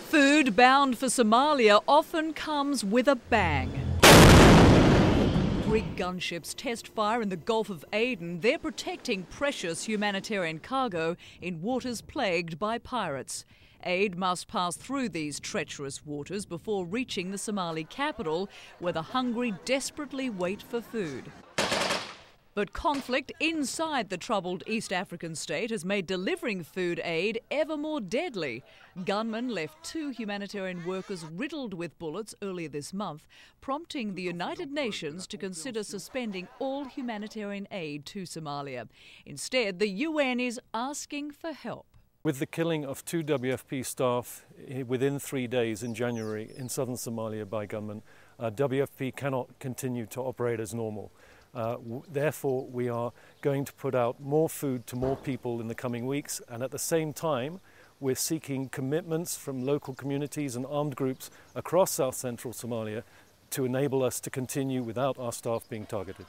Food bound for Somalia often comes with a bang. Greek gunships test fire in the Gulf of Aden. They're protecting precious humanitarian cargo in waters plagued by pirates. Aid must pass through these treacherous waters before reaching the Somali capital, where the hungry desperately wait for food. But conflict inside the troubled East African state has made delivering food aid ever more deadly. Gunmen left 2 humanitarian workers riddled with bullets earlier this month, prompting the United Nations to consider suspending all humanitarian aid to Somalia. Instead, the UN is asking for help. With the killing of 2 WFP staff within 3 days in January in southern Somalia by gunmen, WFP cannot continue to operate as normal. Therefore, we are going to put out more food to more people in the coming weeks, and at the same time, we're seeking commitments from local communities and armed groups across South Central Somalia to enable us to continue without our staff being targeted.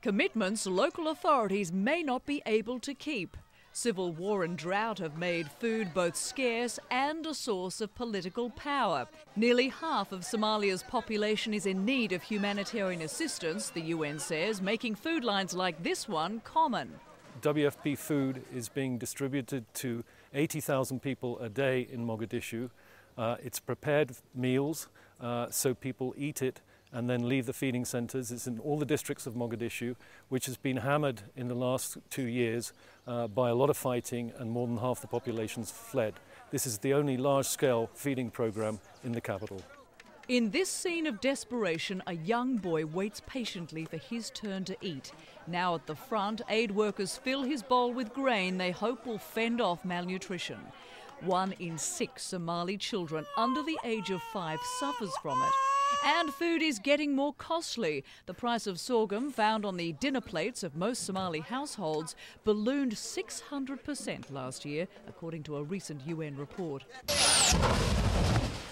Commitments local authorities may not be able to keep. Civil war and drought have made food both scarce and a source of political power. Nearly half of Somalia's population is in need of humanitarian assistance, the UN says, making food lines like this one common. WFP food is being distributed to 80,000 people a day in Mogadishu. It's prepared meals, so people eat it and then leave the feeding centres. It's in all the districts of Mogadishu, which has been hammered in the last 2 years by a lot of fighting, and more than half the population's fled. This is the only large-scale feeding programme in the capital. In this scene of desperation, a young boy waits patiently for his turn to eat. Now at the front, aid workers fill his bowl with grain they hope will fend off malnutrition. 1 in 6 Somali children under the age of 5 suffers from it. And food is getting more costly. The price of sorghum found on the dinner plates of most Somali households ballooned 600% last year, according to a recent UN report.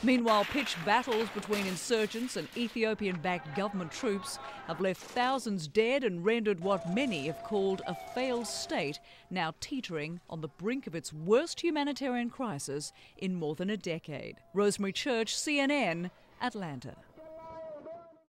Meanwhile, pitched battles between insurgents and Ethiopian-backed government troops have left thousands dead and rendered what many have called a failed state, now teetering on the brink of its worst humanitarian crisis in more than a decade. Rosemary Church, CNN, Atlanta.